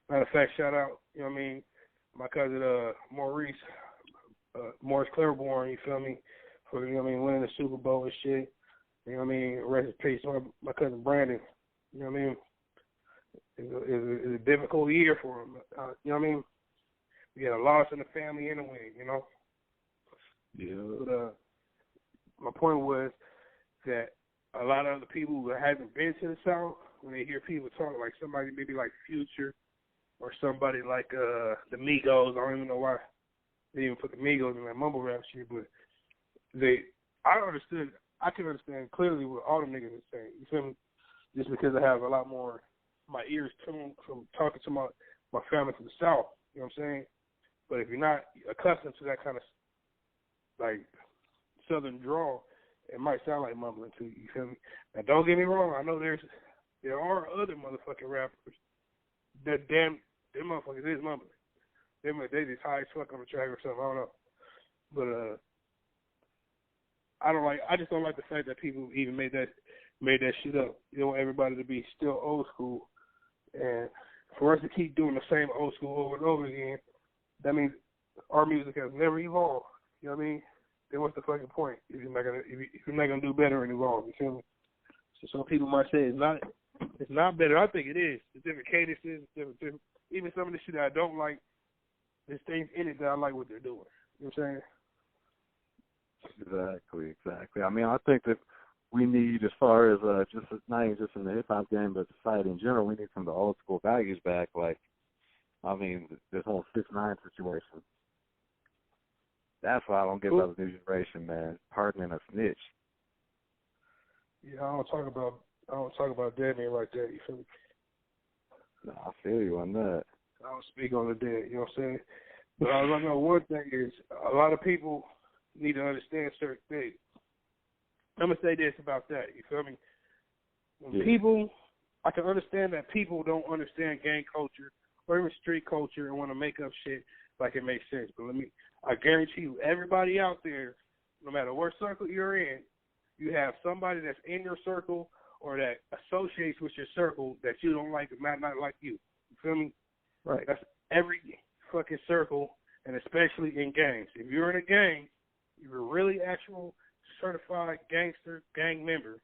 Matter of fact, shout out, you know what I mean, my cousin Maurice Claiborne, you feel me, for, you know what I mean, winning the Super Bowl and shit. You know what I mean? Rest in peace, my cousin Brandon. You know what I mean? It's a difficult year for him. You know what I mean? We had a loss in the family anyway, you know? Yeah. But my point was that a lot of the people who haven't been to the South, when they hear people talk, like somebody maybe like Future or somebody like the Migos, I don't even know why they even put the Migos in that mumble rap shit, but I can understand clearly what all the niggas are saying. You feel me? Just because I have a lot more, my ears tuned from talking to my family from the South. You know what I'm saying? But if you're not accustomed to that kind of like Southern drawl, it might sound like mumbling to you. You feel me? Now don't get me wrong. I know there are other motherfucking rappers that them motherfuckers is mumbling. They just high as fuck on the track or something. I don't know. But I just don't like the fact that people even made that shit up. You want everybody to be still old school, and for us to keep doing the same old school over and over again, that means our music has never evolved. You know what I mean? Then what's the fucking point if you're not gonna do better and evolve? You feel me? So some people might say it's not better. I think it is. It's different cadences, different. Even some of the shit that I don't like, there's things in it that I like what they're doing. You know what I'm saying? Exactly. I mean, I think that we need, as far as not even just in the hip hop game, but society in general, we need some of the old school values back. Like, I mean, this whole 6ix9ine situation. That's why I don't get about the new generation, man. Pardoning a snitch. Yeah, I don't talk about dead men like that. You feel me? No, I feel you on that. I don't speak on the dead. You know what I'm saying? But I know one thing is a lot of people need to understand certain things. I'm gonna say this about that. You feel me? When people, I can understand that people don't understand gang culture or even street culture and want to make up shit like it makes sense. But I guarantee you, everybody out there, no matter what circle you're in, you have somebody that's in your circle or that associates with your circle that you don't like, that might not like you. You feel me? Right. That's every fucking circle, and especially in gangs. If you're in a gang, you're a really actual certified gangster, gang member,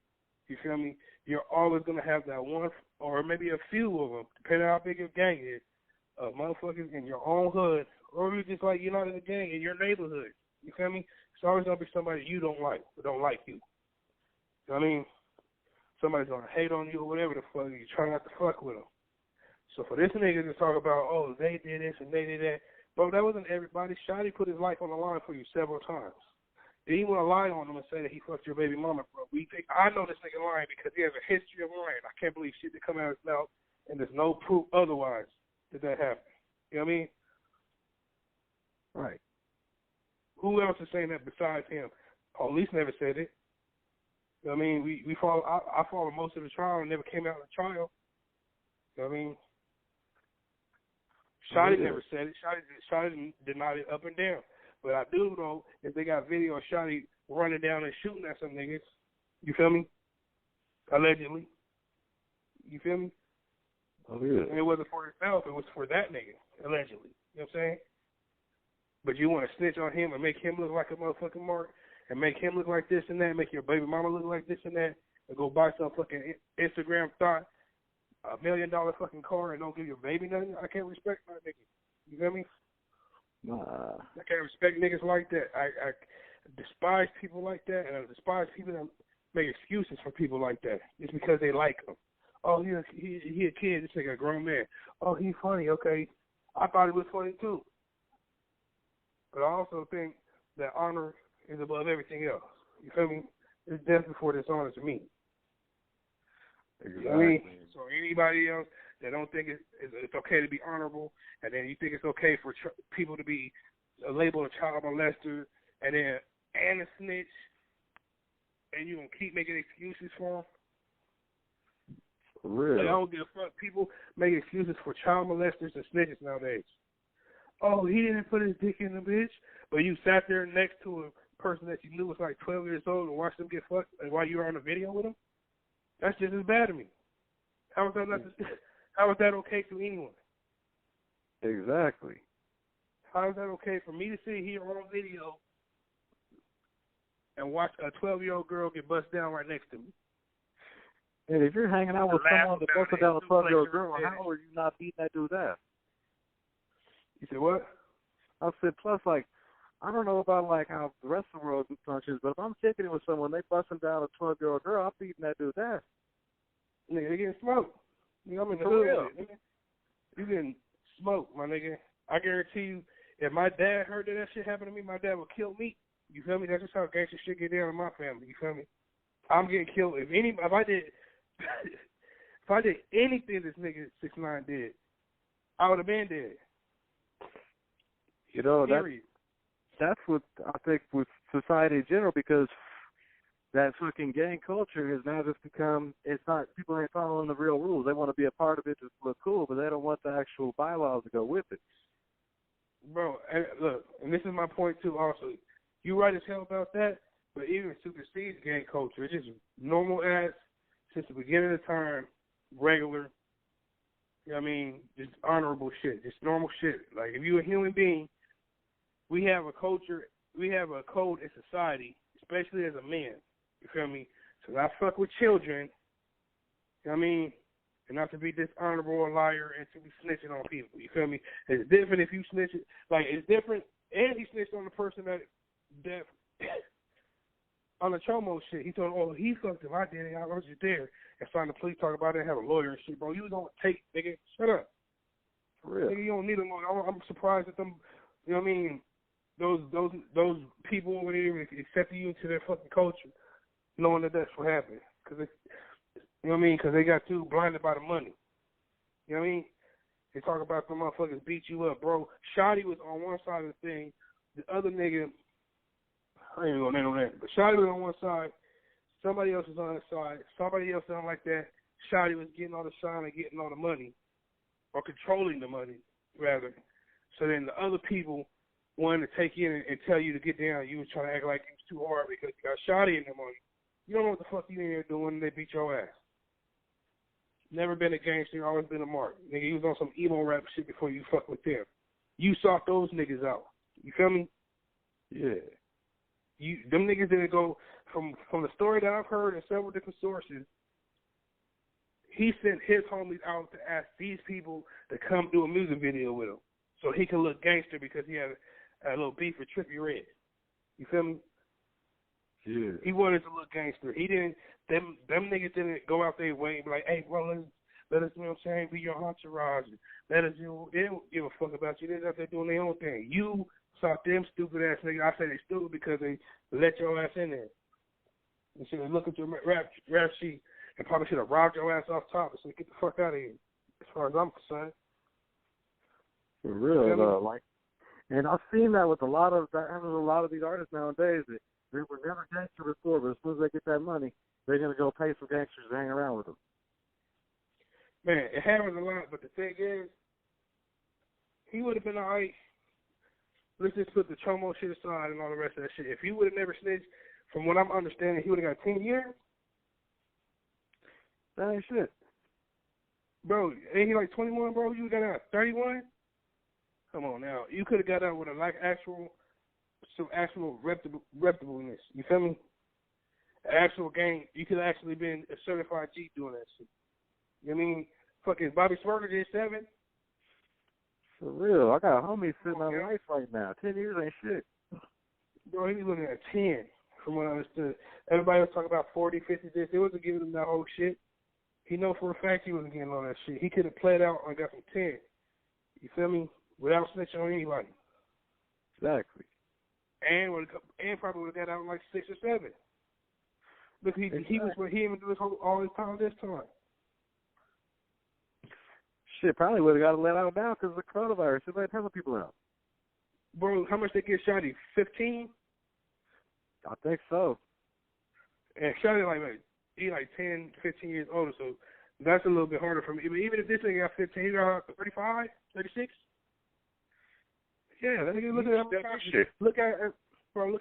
you feel me? You're always going to have that one, or maybe a few of them, depending on how big your gang is, of motherfuckers in your own hood, or you're just like, you're not in a gang in your neighborhood. You feel me? It's always going to be somebody you don't like, or don't like you. You know what I mean? Somebody's going to hate on you or whatever the fuck, you try not to fuck with them. So for this nigga to talk about, oh, they did this and they did that, bro, that wasn't everybody. Shotty put his life on the line for you several times. Did he want to lie on him and say that he fucked your baby mama, bro? I know this nigga lying because he has a history of lying. I can't believe shit that come out of his mouth, and there's no proof otherwise that happened. You know what I mean? Right. Who else is saying that besides him? Police never said it. You know what I mean? We follow. I followed most of the trial and never came out of the trial. You know what I mean? Shotty never said it. Shotty denied it up and down. But I do know if they got video of Shotty running down and shooting at some niggas, you feel me? Allegedly. You feel me? Oh, yeah. And it wasn't for himself, it was for that nigga, allegedly. You know what I'm saying? But you want to snitch on him and make him look like a motherfucking mark, and make him look like this and that, make your baby mama look like this and that, and go buy some fucking Instagram thought, $1 million fucking car, and don't give your baby nothing? I can't respect my nigga. You feel me? Nah. I can't respect niggas like that. I despise people like that, and I despise people that make excuses for people like that just because they like them. Oh, he a kid. This nigga a grown man. Oh, he funny. Okay, I thought he was funny too. But I also think that honor is above everything else. You feel me? It's death before dishonor to me. Exactly. You know what I mean? So anybody else that don't think it's okay to be honorable, and then you think it's okay for people to be labeled a child molester, and a snitch, and you gonna keep making excuses for them? Really? Like, I don't give a fuck. People make excuses for child molesters and snitches nowadays. Oh, he didn't put his dick in the bitch, but you sat there next to a person that you knew was like 12 years old and watched them get fucked while you were on a video with them? That's just as bad to me. How is that okay to anyone? Exactly. How is that okay for me to sit here on video and watch a 12-year-old girl get bust down right next to me? And if you're hanging out with someone that busted down a 12-year-old girl, how are you not beating that dude's ass? You said what? I said, plus, like, I don't know about, like, how the rest of the world functions, but if I'm kicking it with someone, they busting down a 12-year-old girl, I'm beating that dude's ass. Nigga, they getting smoked. Nigga, I'm in the hood with it, nigga. You getting smoked, my nigga. I guarantee you, if my dad heard that shit happened to me, my dad would kill me. You feel me? That's just how gangster shit get down in my family. You feel me? I'm getting killed. If I did anything this nigga 6ix9ine did, I would have been dead. You know, that's what I think with society in general, because that fucking gang culture has now just become, it's not, people ain't following the real rules. They want to be a part of it to look cool, but they don't want the actual bylaws to go with it. Bro, and look, and this is my point too also. You right as hell about that, but even supersedes gang culture. It's just normal ass, since the beginning of time, regular, you know what I mean, just honorable shit, just normal shit. Like, if you're a human being, we have a culture, we have a code in society, especially as a man. You feel me? So I fuck with children, you know what I mean? And not to be dishonorable or liar and to be snitching on people. You feel me? It's different if you snitch it. Like, it's different. And he snitched on the person that on the Chomo shit. He told, oh, he fucked him. I did it. I was just there. And starting the police talk about it and have a lawyer and shit. Bro, you don't take, nigga. Shut up. For real. Nigga, you don't need a lawyer. I'm surprised that them, you know what I mean, those people wouldn't even accept you into their fucking culture, knowing that that's what happened. Because you know what I mean? Because they got too blinded by the money. You know what I mean? They talk about the motherfuckers beat you up, bro. Shotty was on one side of the thing. The other nigga, I ain't even gonna name on that, but Shotty was on one side. Somebody else was on the other side. Somebody else didn't like that. Shotty was getting all the shine and getting all the money, or controlling the money, rather. So then the other people wanted to take in and tell you to get down. You was trying to act like it was too hard because you got Shotty in the money. You don't know what the fuck you in there doing, and they beat your ass. Never been a gangster, always been a mark. Nigga, you was on some emo rap shit before you fuck with them. You sought those niggas out. You feel me? Yeah. Them niggas didn't go, from the story that I've heard in several different sources, he sent his homies out to ask these people to come do a music video with him so he could look gangster because he had a little beef with Trippie Redd. You feel me? Yeah. He wanted to look gangster. He didn't. Them niggas didn't go out their way and be like, hey, bro, let us, you know what I'm saying, be your entourage. Let us, they don't give a fuck about you. They're out there doing their own thing. You sought them stupid ass niggas. I say they stupid because they let your ass in there. And should have looked at your rap sheet and probably should have robbed your ass off top and said, get the fuck out of here, as far as I'm concerned. For real, though. Like, and I've seen that with a lot of these artists nowadays that they were never gangster before, but as soon as they get that money, they're going to go pay some gangsters to hang around with them. Man, it happens a lot, but the thing is, he would have been all right. Let's just put the Chomo shit aside and all the rest of that shit. If he would have never snitched, from what I'm understanding, he would have got 10 years. That ain't shit. Bro, ain't he like 21, bro? You got out 31? Come on now. You could have got out with some actual reputability. You feel me? An actual gang. You could have actually been a certified G doing that shit. You know what I mean? Fucking Bobby Smurder did 7. For real. I got a homie sitting on life right now. 10 years ain't shit. Bro, he was looking at 10, from what I understood. Everybody was talking about 40, 50 this. They wasn't giving him that whole shit. He know for a fact he wasn't getting all that shit. He could have played out and got some 10. You feel me? Without snitching on anybody. Exactly. And probably would have got out like 6 or 7. Look, he was where he even do all his time this time. Shit, probably would have got let out now because of the coronavirus. They let hella people out. Bro, how much they get Shotty? 15? I think so. And Shotty he like 10, 15 years older, so that's a little bit harder for me. But even if this nigga got 15, he got 35, 36? Yeah, that nigga, look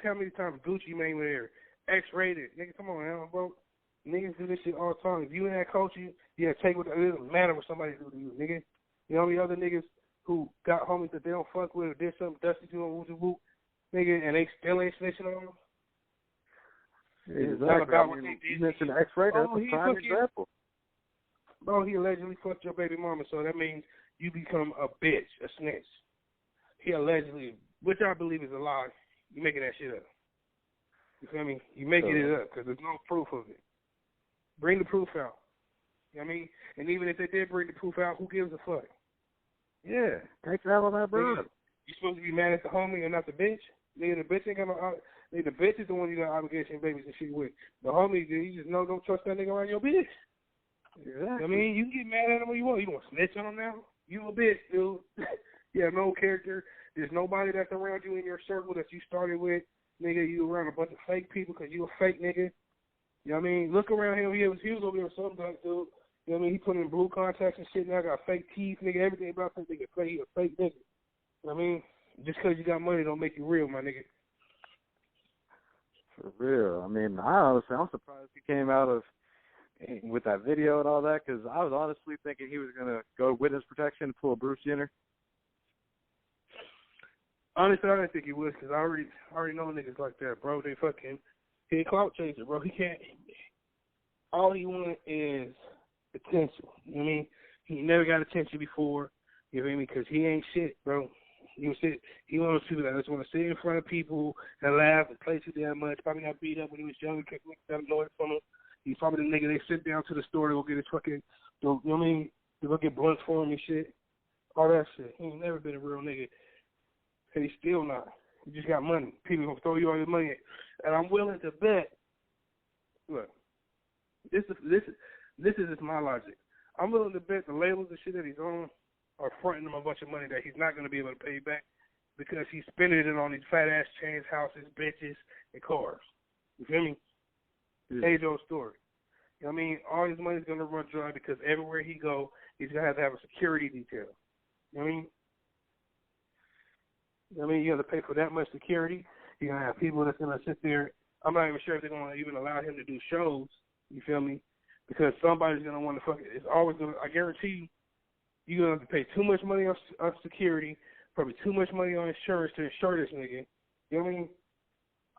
how many times Gucci Mane was there. X-rated. Nigga, come on now, bro. Niggas do this shit all the time. If you in that culture, you gotta take what it doesn't matter what somebody do to you, nigga. You know how many other niggas who got homies that they don't fuck with or did something dusty to them, whoop, nigga, and they still ain't snitching on them? Exactly. It's about I what mean, they you did. mentioned X-ray. That's Oh, a he prime fucking- example. Bro, he allegedly fucked your baby mama, so that means you become a bitch, a snitch. He allegedly, which I believe is a lie. You making that shit up. You feel me? You making it up because there's no proof of it. Bring the proof out. You know what I mean? And even if they did bring the proof out, who gives a fuck? Yeah, take that on that bird. You supposed to be mad at the homie and not the bitch? Nigga, the bitch ain't got no. Nigga, the bitch is the one you got obligation babies and shit with. The homie, you just know, don't trust that nigga around your bitch. Exactly. I mean, you can get mad at him when you want. You want to snitch on him now? You a bitch, dude. You have no character. There's nobody that's around you in your circle that you started with. Nigga, you around a bunch of fake people because you a fake nigga. You know what I mean? Look around him. He was over there with some black dude. You know what I mean? He put in blue contacts and shit. Now got fake teeth, nigga. Everything about that nigga fake. He a fake nigga. You know what I mean? Just because you got money don't make you real, my nigga. For real. I mean, I'm surprised he came out of with that video and all that, because I was honestly thinking he was going to go witness protection and pull a Bruce Jenner. Honestly, I didn't think he would, because I already know niggas like that, bro. They fucking, he a clout chaser, bro. He can't, all he wants is attention. You know what I mean? He never got attention before, you know what I mean? Because he ain't shit, bro. He one of those people that just want to sit in front of people and laugh and play too damn much. Probably got beat up when he was younger, kept that noise from him. He's probably the nigga they sit down to the store to go get his fucking, you know what I mean? To go get blunts for him and shit. All that shit. He ain't never been a real nigga. And he's still not. He just got money. People gonna throw you all your money at. And I'm willing to bet. Look, this is just my logic. I'm willing to bet the labels and shit that he's on are fronting him a bunch of money that he's not gonna be able to pay back because he's spending it on these fat ass chains, houses, bitches, and cars. You feel me? Yeah. Age-old story. You know what I mean? All his money's gonna run dry because everywhere he go, he's gonna have to have a security detail. You know what I mean? You know what I mean? You have to pay for that much security. You're going to have people that's going to sit there. I'm not even sure if they're going to even allow him to do shows. You feel me? Because somebody's going to want to fuck it. It's always going to, I guarantee you're going to have to pay too much money on security, probably too much money on insurance to insure this nigga. You know what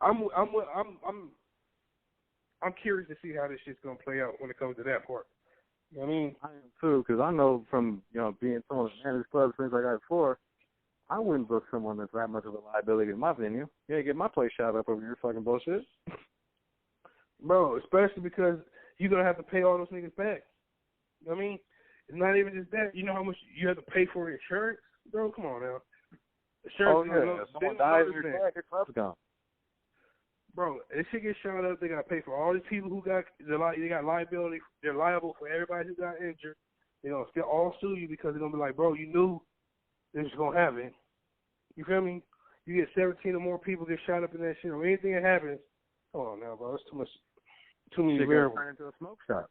I mean? I'm curious to see how this shit's going to play out when it comes to that part. You know what I mean? I am too, because I know from, being someone that managed clubs, things like that before, I wouldn't book someone that's that much of a liability in my venue. You ain't get my place shot up over your fucking bullshit. Bro, especially because you're going to have to pay all those niggas back. You know what I mean? It's not even just that. You know how much you have to pay for insurance? Bro, come on now. Insurance if someone dies in your tag, your club's gone. Bro, this shit gets shot up. They got to pay for all these people who they got liability. They're liable for everybody who got injured. They're going to still all sue you because they're going to be like, bro, you knew this was going to happen. You feel me? You get 17 or more people get shot up in that shit or anything that happens. Come on now, bro. It's too many variables. Turn into a smoke shop.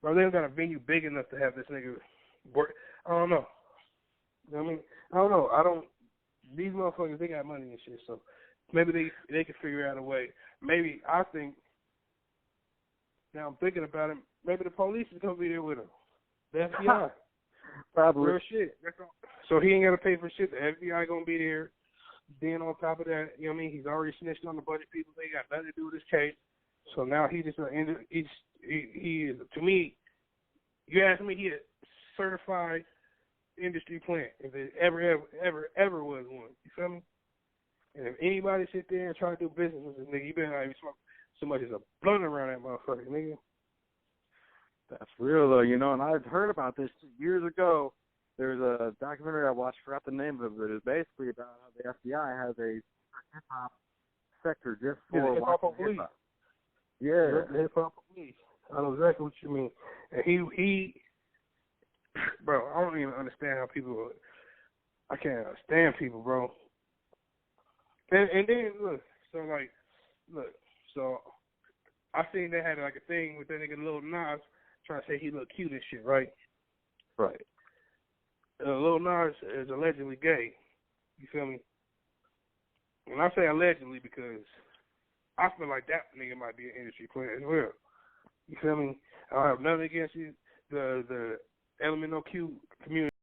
Bro, they don't got a venue big enough to have this nigga work. I don't know. You know what I mean? I don't know. These motherfuckers, they got money and shit, so maybe they can figure out a way. Maybe, I think, now I'm thinking about it, maybe the police is going to be there with him. The FBI. Probably. Real shit. That's all. So he ain't got to pay for shit. The FBI going to be there. Then on top of that, you know what I mean? He's already snitched on a bunch of people. They got nothing to do with this case. So now he just, he is, to me, you ask me, he a certified industry plant, if it ever was one. You feel me? And if anybody sit there and try to do business with this nigga, you better not even smoke so much as a blunt around that motherfucker, nigga. That's real, though, and I'd heard about this years ago. There's a documentary I watched, forgot the name of it. It's basically about how the FBI has a hip-hop sector just for hip-hop police. Hip-hop. Yeah. The hip-hop police. I know exactly what you mean. And he bro, I don't even understand how people, I can't understand people, bro. And then, look, so I seen they had like a thing with that nigga Lil Nas trying to say he look cute and shit, right? Right. Lil Nas is allegedly gay. You feel me? When I say allegedly, because I feel like that nigga might be an industry player as well. You feel me? I don't have nothing against you, the LMNOQ community.